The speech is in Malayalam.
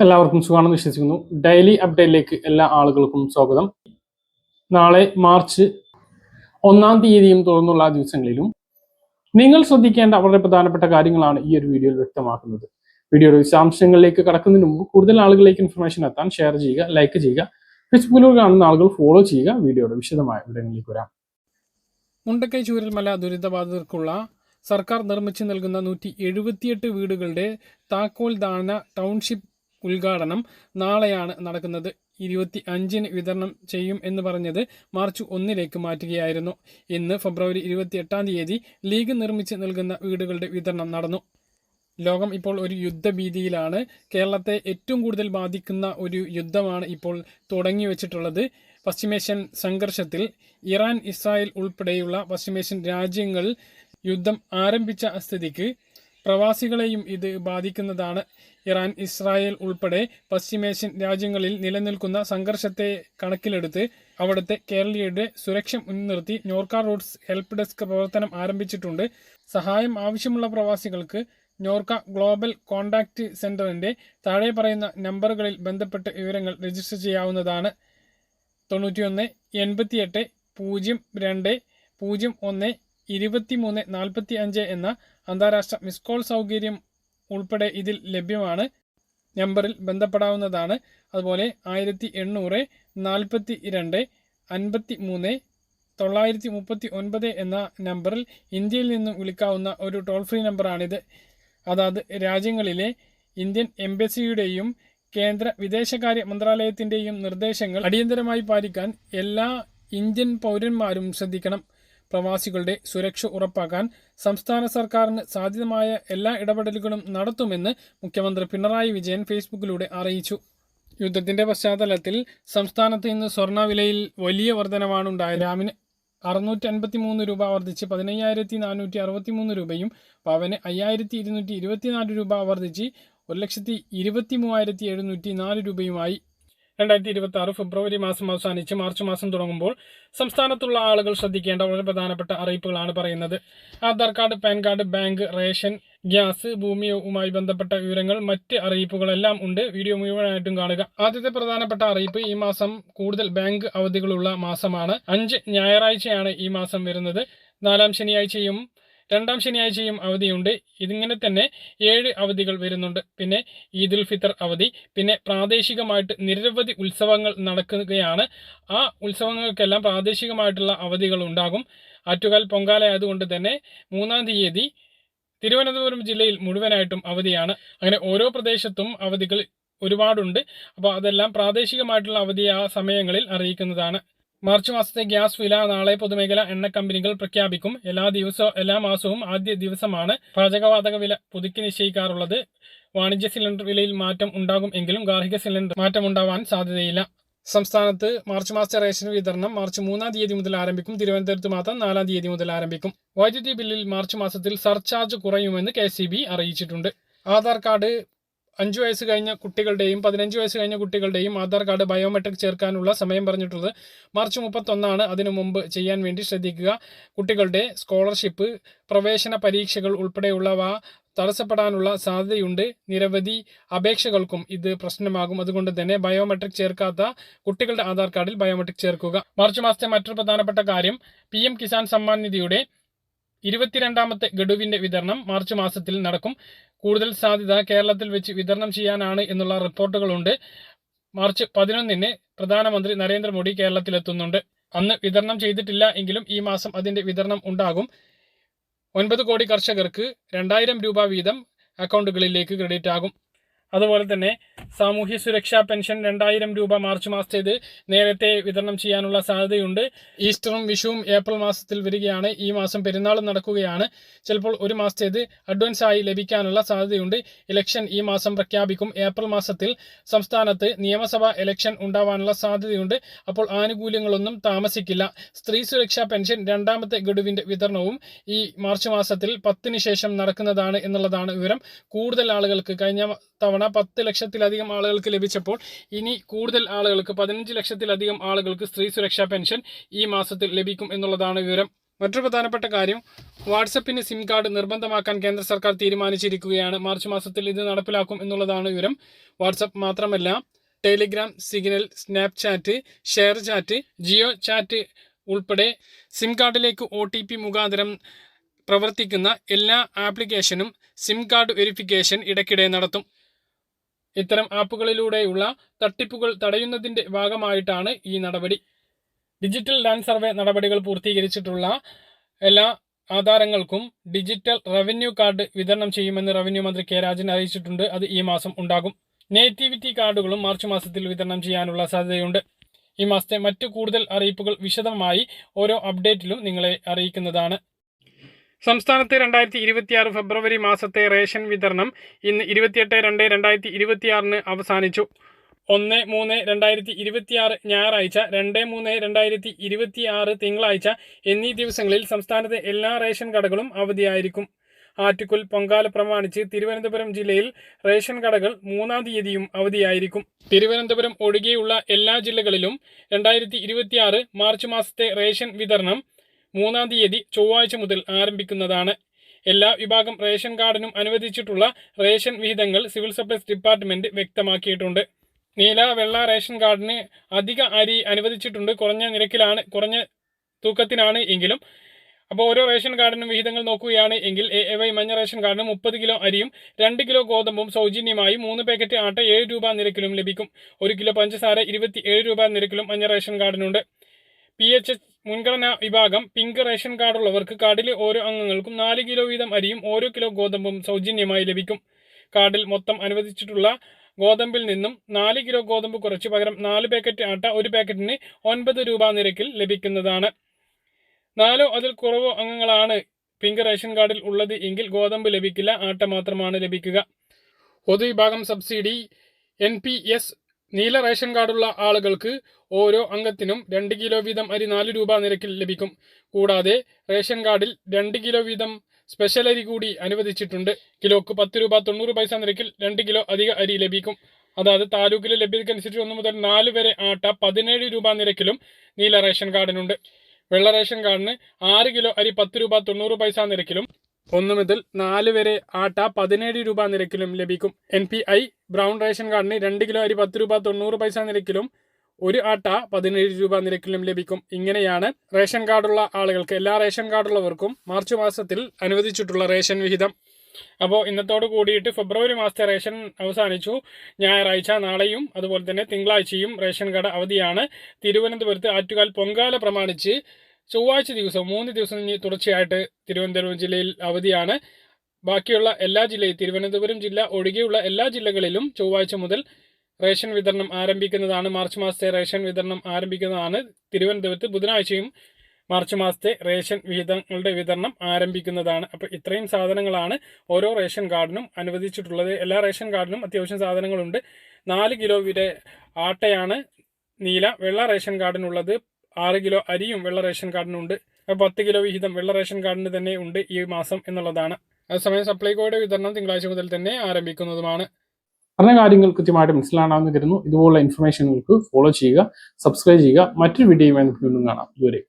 എല്ലാവർക്കും സുഖമാണെന്ന് വിശ്വസിക്കുന്നു. ഡെയിലി അപ്ഡേറ്റിലേക്ക് എല്ലാ ആളുകൾക്കും സ്വാഗതം. നാളെ മാർച്ച് 1-ാം തീയതിയും തുടർന്നുള്ള ദിവസങ്ങളിലും നിങ്ങൾ ശ്രദ്ധിക്കേണ്ട വളരെ പ്രധാനപ്പെട്ട കാര്യങ്ങളാണ് ഈ ഒരു വീഡിയോയിൽ വ്യക്തമാക്കുന്നത്. വീഡിയോയുടെ വിശദാംശങ്ങളിലേക്ക് കടക്കുന്നതിന് മുമ്പ് കൂടുതൽ ആളുകളിലേക്ക് ഇൻഫർമേഷൻ എത്താൻ ഷെയർ ചെയ്യുക, ലൈക്ക് ചെയ്യുക. ഫേസ്ബുക്കിലൂടെ കാണുന്ന ആളുകൾ ഫോളോ ചെയ്യുക. വീഡിയോയുടെ വിശദമായ വിവരങ്ങളിലേക്ക് വരാം. മുണ്ടക്കൈ ചൂരൽമല ദുരിതബാധിതർക്കുള്ള സർക്കാർ നിർമ്മിച്ചു നൽകുന്ന 178 വീടുകളുടെ താക്കോൽദാന ടൗൺഷിപ്പ് ഉദ്ഘാടനം നാളെയാണ് നടക്കുന്നത്. 25-ന് വിതരണം ചെയ്യും എന്ന് പറഞ്ഞത് മാർച്ച് 1-ലേക്ക് മാറ്റുകയായിരുന്നു. ഇന്ന് ഫെബ്രുവരി 28-ാം തീയതി ലീഗ് നിർമ്മിച്ച് നൽകുന്ന വീടുകളുടെ വിതരണം നടന്നു. ലോകം ഇപ്പോൾ ഒരു യുദ്ധഭീതിയിലാണ്. കേരളത്തെ ഏറ്റവും കൂടുതൽ ബാധിക്കുന്ന ഒരു യുദ്ധമാണ് ഇപ്പോൾ തുടങ്ങി വെച്ചിട്ടുള്ളത്. പശ്ചിമേഷ്യൻ സംഘർഷത്തിൽ ഇറാൻ, ഇസ്രായേൽ ഉൾപ്പെടെയുള്ള പശ്ചിമേഷ്യൻ രാജ്യങ്ങൾ യുദ്ധം ആരംഭിച്ച സ്ഥിതിക്ക് പ്രവാസികളെയും ഇത് ബാധിക്കുന്നതാണ്. ഇറാൻ, ഇസ്രായേൽ ഉൾപ്പെടെ പശ്ചിമേഷ്യൻ രാജ്യങ്ങളിൽ നിലനിൽക്കുന്ന സംഘർഷത്തെ കണക്കിലെടുത്ത് അവിടുത്തെ കേരളീയരുടെ സുരക്ഷ മുൻനിർത്തി നോർക്ക റൂട്ട്സ് ഹെൽപ്പ് ഡെസ്ക് പ്രവർത്തനം ആരംഭിച്ചിട്ടുണ്ട്. സഹായം ആവശ്യമുള്ള പ്രവാസികൾക്ക് നോർക്ക ഗ്ലോബൽ കോൺടാക്റ്റ് സെന്ററിന്റെ താഴെ പറയുന്ന നമ്പറുകളിൽ ബന്ധപ്പെട്ട് വിവരങ്ങൾ രജിസ്റ്റർ ചെയ്യാവുന്നതാണ്. 91 88 02 01 23 45 എന്ന അന്താരാഷ്ട്ര മിസ് കോൾ സൗകര്യം ഉൾപ്പെടെ ഇതിൽ ലഭ്യമാണ്. നമ്പറിൽ ബന്ധപ്പെടാവുന്നതാണ്. അതുപോലെ 1800 42 53 939 എന്ന നമ്പറിൽ ഇന്ത്യയിൽ നിന്നും വിളിക്കാവുന്ന ഒരു ടോൾ ഫ്രീ നമ്പറാണിത്. അതാത് രാജ്യങ്ങളിലെ ഇന്ത്യൻ എംബസിയുടെയും കേന്ദ്ര വിദേശകാര്യ മന്ത്രാലയത്തിൻ്റെയും നിർദ്ദേശങ്ങൾ അടിയന്തരമായി പാലിക്കാൻ എല്ലാ ഇന്ത്യൻ പൗരന്മാരും ശ്രദ്ധിക്കണം. പ്രവാസികളുടെ സുരക്ഷ ഉറപ്പാക്കാൻ സംസ്ഥാന സർക്കാരിന് സാധ്യമായ എല്ലാ ഇടപെടലുകളും നടത്തുമെന്ന് മുഖ്യമന്ത്രി പിണറായി വിജയൻ ഫേസ്ബുക്കിലൂടെ അറിയിച്ചു. യുദ്ധത്തിന്റെ പശ്ചാത്തലത്തിൽ സംസ്ഥാനത്ത് ഇന്ന് സ്വർണ്ണ വിലയിൽ വലിയ വർധനവാണ് ഉണ്ടായത്. ഗ്രാമിന് 653 രൂപ വർദ്ധിച്ച് 15,463 രൂപയും പവന് 5,224 രൂപ വർദ്ധിച്ച് 1,23,704 രൂപയുമായി. 2026 ഫെബ്രുവരി മാസം അവസാനിച്ച് മാർച്ച് മാസം തുടങ്ങുമ്പോൾ സംസ്ഥാനത്തുള്ള ആളുകൾ ശ്രദ്ധിക്കേണ്ട വളരെ പ്രധാനപ്പെട്ട അറിയിപ്പുകളാണ് പറയുന്നത്. Aadhaar card, PAN card, bank, ration, gas, ഭൂമിയുമായി ബന്ധപ്പെട്ട വിവരങ്ങൾ, മറ്റ് അറിയിപ്പുകളെല്ലാം ഉണ്ട്. വീഡിയോ മുഴുവനായിട്ടും കാണുക. ആദ്യത്തെ പ്രധാനപ്പെട്ട അറിയിപ്പ്, ഈ മാസം കൂടുതൽ ബാങ്ക് അവധികളുള്ള മാസമാണ്. 5 ഞായറാഴ്ചയാണ് ഈ മാസം വരുന്നത്. 4-ാം ശനിയാഴ്ചയും 2-ാം ശനിയാഴ്ചയും അവധിയുണ്ട്. ഇതിങ്ങനെ തന്നെ 7 അവധികൾ വരുന്നുണ്ട്. പിന്നെ ഈദുൽ ഫിത്തർ അവധി. പിന്നെ പ്രാദേശികമായിട്ട് നിരവധി ഉത്സവങ്ങൾ നടക്കുകയാണ്. ആ ഉത്സവങ്ങൾക്കെല്ലാം പ്രാദേശികമായിട്ടുള്ള അവധികൾ ഉണ്ടാകും. ആറ്റുകാൽ പൊങ്കാല ആയതുകൊണ്ട് തന്നെ 3-ാം തീയതി തിരുവനന്തപുരം ജില്ലയിൽ മുഴുവനായിട്ടും അവധിയാണ്. അങ്ങനെ ഓരോ പ്രദേശത്തും അവധികൾ ഒരുപാടുണ്ട്. അപ്പോൾ അതെല്ലാം പ്രാദേശികമായിട്ടുള്ള അവധി ആ സമയങ്ങളിൽ അറിയിക്കുന്നതാണ്. മാർച്ച് മാസത്തെ ഗ്യാസ് വില നാളെ പൊതുമേഖലാ എണ്ണ കമ്പനികൾ പ്രഖ്യാപിക്കും. എല്ലാ മാസവും ആദ്യ ദിവസമാണ് പാചകവാതക വില പുതുക്കി നിശ്ചയിക്കാറുള്ളത്. വാണിജ്യ സിലിണ്ടർ വിലയിൽ മാറ്റം ഉണ്ടാകും എങ്കിലും ഗാർഹിക സിലിണ്ടർ മാറ്റമുണ്ടാവാൻ സാധ്യതയില്ല. സംസ്ഥാനത്ത് മാർച്ച് മാസത്തെ റേഷൻ വിതരണം മാർച്ച് 3-ാം തീയതി മുതൽ ആരംഭിക്കും. തിരുവനന്തപുരത്ത് മാത്രം 4-ാം തീയതി മുതൽ ആരംഭിക്കും. വൈദ്യുതി ബില്ലിൽ മാർച്ച് മാസത്തിൽ സർചാർജ് കുറയുമെന്ന് KCB അറിയിച്ചിട്ടുണ്ട്. ആധാർ കാർഡ് 5 വയസ്സ് കഴിഞ്ഞ കുട്ടികളുടെയും 15 വയസ്സ് കഴിഞ്ഞ കുട്ടികളുടെയും ആധാർ കാർഡ് ബയോമെട്രിക് ചേർക്കാനുള്ള സമയം പറഞ്ഞിട്ടുള്ളത് മാർച്ച് 31 അതിനു മുമ്പ് ചെയ്യാൻ വേണ്ടി ശ്രദ്ധിക്കുക. കുട്ടികളുടെ സ്കോളർഷിപ്പ്, പ്രവേശന പരീക്ഷകൾ ഉൾപ്പെടെയുള്ളവ തടസ്സപ്പെടാനുള്ള സാധ്യതയുണ്ട്. നിരവധി അപേക്ഷകൾക്കും ഇത് പ്രശ്നമാകും. അതുകൊണ്ട് തന്നെ ബയോമെട്രിക് ചേർക്കാത്ത കുട്ടികളുടെ ആധാർ കാർഡിൽ ബയോമെട്രിക് ചേർക്കുക. മാർച്ച് മാസത്തെ മറ്റൊരു പ്രധാനപ്പെട്ട കാര്യം, PM കിസാൻ സമ്മാൻ നിധിയുടെ 22-ാമത്തെ ഗഡുവിന്റെ വിതരണം മാർച്ച് മാസത്തിൽ നടക്കും. കൂടുതൽ സാധ്യത കേരളത്തിൽ വെച്ച് വിതരണം ചെയ്യാനാണ് എന്നുള്ള റിപ്പോർട്ടുകളുണ്ട്. മാർച്ച് 11-ന് പ്രധാനമന്ത്രി നരേന്ദ്രമോദി കേരളത്തിലെത്തുന്നുണ്ട്. അന്ന് വിതരണം ചെയ്തിട്ടില്ല എങ്കിലും ഈ മാസം അതിന്റെ വിതരണം ഉണ്ടാകും. 9 കോടി കർഷകർക്ക് 2,000 രൂപ വീതം അക്കൗണ്ടുകളിലേക്ക് ക്രെഡിറ്റ് ആകും. അതുപോലെ തന്നെ സാമൂഹ്യ സുരക്ഷാ പെൻഷൻ 2,000 രൂപ മാർച്ച് മാസത്തേത് നേരത്തെ വിതരണം ചെയ്യാനുള്ള സാധ്യതയുണ്ട്. ഈസ്റ്ററും വിഷുവും ഏപ്രിൽ മാസത്തിൽ വരികയാണ്. ഈ മാസം പെരുന്നാളും നടക്കുകയാണ്. ചിലപ്പോൾ ഒരു മാസത്തേത് അഡ്വാൻസ് ആയി ലഭിക്കാനുള്ള സാധ്യതയുണ്ട്. ഇലക്ഷൻ ഈ മാസം പ്രഖ്യാപിക്കും. ഏപ്രിൽ മാസത്തിൽ സംസ്ഥാനത്ത് നിയമസഭാ ഇലക്ഷൻ ഉണ്ടാവാനുള്ള സാധ്യതയുണ്ട്. അപ്പോൾ ആനുകൂല്യങ്ങളൊന്നും താമസിക്കില്ല. സ്ത്രീ സുരക്ഷാ പെൻഷൻ 2-ാമത്തെ ഗഡുവിന്റെ വിതരണവും ഈ മാർച്ച് മാസത്തിൽ 10-ന് ശേഷം നടക്കുന്നതാണ് എന്നുള്ളതാണ് വിവരം. കൂടുതൽ ആളുകൾക്ക് കഴിഞ്ഞ തവണ 10 ലക്ഷത്തിലധികം ആളുകൾക്ക് ലഭിച്ചപ്പോൾ ഇനി കൂടുതൽ ആളുകൾക്ക് 15 ലക്ഷത്തിലധികം ആളുകൾക്ക് സ്ത്രീ സുരക്ഷാ പെൻഷൻ ഈ മാസത്തിൽ ലഭിക്കും എന്നുള്ളതാണ് വിവരം. മറ്റൊരു പ്രധാനപ്പെട്ട കാര്യം, വാട്സപ്പിന് സിം കാർഡ് നിർബന്ധമാക്കാൻ കേന്ദ്ര സർക്കാർ തീരുമാനിച്ചിരിക്കുകയാണ്. മാർച്ച് മാസത്തിൽ ഇത് നടപ്പിലാക്കും എന്നുള്ളതാണ് വിവരം. വാട്സപ്പ് മാത്രമല്ല, Telegram, Signal, Snapchat, ShareChat, Jio chat ഉൾപ്പെടെ സിം കാർഡിലേക്ക് OTP മുഖാന്തരം പ്രവർത്തിക്കുന്ന എല്ലാ ആപ്ലിക്കേഷനും സിം കാർഡ് വെരിഫിക്കേഷൻ ഇടയ്ക്കിടെ നടത്തും. ഇത്തരം ആപ്പുകളിലൂടെയുള്ള തട്ടിപ്പുകൾ തടയുന്നതിൻ്റെ ഭാഗമായിട്ടാണ് ഈ നടപടി. ഡിജിറ്റൽ ലാൻഡ് സർവേ നടപടികൾ പൂർത്തീകരിച്ചിട്ടുള്ള എല്ലാ ആധാരങ്ങൾക്കും ഡിജിറ്റൽ റവന്യൂ കാർഡ് വിതരണം ചെയ്യുമെന്ന് റവന്യൂ മന്ത്രി കെ രാജൻ അറിയിച്ചിട്ടുണ്ട്. അത് ഈ മാസം ഉണ്ടാകും. നേറ്റിവിറ്റി കാർഡുകളും മാർച്ച് മാസത്തിൽ വിതരണം ചെയ്യാനുള്ള സാധ്യതയുണ്ട്. ഈ മാസത്തെ മറ്റു കൂടുതൽ അറിയിപ്പുകൾ വിശദമായി ഓരോ അപ്ഡേറ്റിലും നിങ്ങളെ അറിയിക്കുന്നതാണ്. സംസ്ഥാനത്ത് 2026 ഫെബ്രുവരി മാസത്തെ റേഷൻ വിതരണം ഇന്ന് 28/2/2026 അവസാനിച്ചു. 1/3/2026 ഞായറാഴ്ച, 2/3/2026 തിങ്കളാഴ്ച എന്നീ ദിവസങ്ങളിൽ സംസ്ഥാനത്തെ എല്ലാ റേഷൻ കടകളും അവധിയായിരിക്കും. ആറ്റുകുൽ പൊങ്കാല പ്രമാണിച്ച് തിരുവനന്തപുരം ജില്ലയിൽ റേഷൻ കടകൾ 3-ാം തീയതിയും അവധിയായിരിക്കും. തിരുവനന്തപുരം ഒഴികെയുള്ള എല്ലാ ജില്ലകളിലും 2026 മാർച്ച് മാസത്തെ റേഷൻ വിതരണം 3-ാം തീയതി ചൊവ്വാഴ്ച മുതൽ ആരംഭിക്കുന്നതാണ്. എല്ലാ വിഭാഗം റേഷൻ കാർഡിനും അനുവദിച്ചിട്ടുള്ള റേഷൻ വിഹിതങ്ങൾ സിവിൽ സപ്ലൈസ് ഡിപ്പാർട്ട്മെന്റ് വ്യക്തമാക്കിയിട്ടുണ്ട്. നീല, വെള്ള റേഷൻ കാർഡിന് അധിക അരി അനുവദിച്ചിട്ടുണ്ട്. കുറഞ്ഞ തൂക്കത്തിനാണ് എങ്കിലും. അപ്പോൾ ഓരോ റേഷൻ കാർഡിനും വിഹിതങ്ങൾ നോക്കുകയാണ് എങ്കിൽ AAY മഞ്ഞ റേഷൻ കാർഡിന് 30 കിലോ അരിയും 2 കിലോ ഗോതമ്പും സൗജന്യമായി 3 പാക്കറ്റ് ആട്ട 7 രൂപ നിരക്കിലും ലഭിക്കും. 1 കിലോ പഞ്ചസാര 27 രൂപ നിരക്കിലും മഞ്ഞ റേഷൻ കാർഡിനുണ്ട്. PHS മുൻഗണനാ വിഭാഗം പിങ്ക് റേഷൻ കാർഡുള്ളവർക്ക് കാർഡിലെ ഓരോ അംഗങ്ങൾക്കും 4 കിലോ വീതം അരിയും ഓരോ കിലോ ഗോതമ്പും സൗജന്യമായി ലഭിക്കും. കാർഡിൽ മൊത്തം അനുവദിച്ചിട്ടുള്ള ഗോതമ്പിൽ നിന്നും 4 കിലോ ഗോതമ്പ് കുറച്ച് പകരം 4 പാക്കറ്റ് ആട്ട 1 പാക്കറ്റിന് 9 രൂപ നിരക്കിൽ ലഭിക്കുന്നതാണ്. 4 അതിൽ കുറവോ അംഗങ്ങളാണ് പിങ്ക് റേഷൻ കാർഡിൽ ഉള്ളത് എങ്കിൽ ഗോതമ്പ് ലഭിക്കില്ല, ആട്ട മാത്രമാണ് ലഭിക്കുക. പൊതുവിഭാഗം സബ്സിഡി NPS നീല റേഷൻ കാർഡുള്ള ആളുകൾക്ക് ഓരോ അംഗത്തിനും 2 കിലോ വീതം അരി 4 രൂപ നിരക്കിൽ ലഭിക്കും. കൂടാതെ റേഷൻ കാർഡിൽ 2 കിലോ വീതം സ്പെഷ്യൽ അരി കൂടി അനുവദിച്ചിട്ടുണ്ട്. കിലോക്ക് 10 രൂപ 90 പൈസ നിരക്കിൽ 2 കിലോ അധിക അരി ലഭിക്കും. അതായത് താലൂക്കിലെ ലഭ്യതയ്ക്കനുസരിച്ച് 1 മുതൽ 4 വരെ ആട്ട 17 രൂപ നിരക്കിലും നീല റേഷൻ കാർഡിനുണ്ട്. വെള്ള റേഷൻ കാർഡിന് 6 കിലോ അരി 10 രൂപ 90 പൈസ നിരക്കിലും 1 മുതൽ 4 വരെ ആട്ട 17 രൂപ നിരക്കിലും ലഭിക്കും. NPI ബ്രൗൺ റേഷൻ കാർഡിന് 2 കിലോ അരി 10 രൂപ 90 പൈസ നിരക്കിലും 1 ആട്ട 17 രൂപ നിരക്കിലും ലഭിക്കും. ഇങ്ങനെയാണ് റേഷൻ കാർഡുള്ള ആളുകൾക്ക്, എല്ലാ റേഷൻ കാർഡുള്ളവർക്കും മാർച്ച് മാസത്തിൽ അനുവദിച്ചിട്ടുള്ള റേഷൻ വിഹിതം. അപ്പോൾ ഇന്നത്തോട് കൂടിയിട്ട് ഫെബ്രുവരി മാസത്തെ റേഷൻ അവസാനിച്ചു. ഞായറാഴ്ച, നാളെയും അതുപോലെ തന്നെ തിങ്കളാഴ്ചയും റേഷൻ കട അവധിയാണ്. തിരുവനന്തപുരത്ത് ആറ്റുകാൽ പൊങ്കാല പ്രമാണിച്ച് ചൊവ്വാഴ്ച ദിവസവും 3 ദിവസം തുടർച്ചയായിട്ട് തിരുവനന്തപുരം ജില്ലയിൽ അവധിയാണ്. ബാക്കിയുള്ള എല്ലാ ജില്ലയും, തിരുവനന്തപുരം ജില്ല ഒഴികെയുള്ള എല്ലാ ജില്ലകളിലും ചൊവ്വാഴ്ച മുതൽ റേഷൻ വിതരണം ആരംഭിക്കുന്നതാണ്. മാർച്ച് മാസത്തെ റേഷൻ വിതരണം ആരംഭിക്കുന്നതാണ്. തിരുവനന്തപുരത്ത് ബുധനാഴ്ചയും മാർച്ച് മാസത്തെ റേഷൻ വിഹിതങ്ങളുടെ വിതരണം ആരംഭിക്കുന്നതാണ്. അപ്പോൾ ഇത്രയും സാധനങ്ങളാണ് ഓരോ റേഷൻ കാർഡിനും അനുവദിച്ചിട്ടുള്ളത്. എല്ലാ റേഷൻ കാർഡിനും അത്യാവശ്യം സാധനങ്ങളുണ്ട്. 4 കിലോ വരെ ആട്ടയാണ് നീല. വെള്ള റേഷൻ കാർഡിനുള്ളത് 6 കിലോ അരിയും വെള്ള റേഷൻ കാർഡിനുണ്ട്. 10 കിലോ വിഹിതം വെള്ള റേഷൻ കാർഡിന് തന്നെ ഉണ്ട് ഈ മാസം എന്നുള്ളതാണ്. അതേസമയം സപ്ലൈകോയുടെ വിതരണം തിങ്കളാഴ്ച മുതൽ തന്നെ ആരംഭിക്കുന്നതുമാണ്. പറഞ്ഞ കാര്യങ്ങൾ കൃത്യമായിട്ട് മനസ്സിലാണെന്ന് കരുതുന്നു. ഇതുപോലുള്ള ഇൻഫർമേഷനുകൾക്ക് ഫോളോ ചെയ്യുക, സബ്സ്ക്രൈബ് ചെയ്യുക. മറ്റൊരു വീഡിയോയുമായി നമുക്ക് വീണ്ടും കാണാം. ഇതുവരെ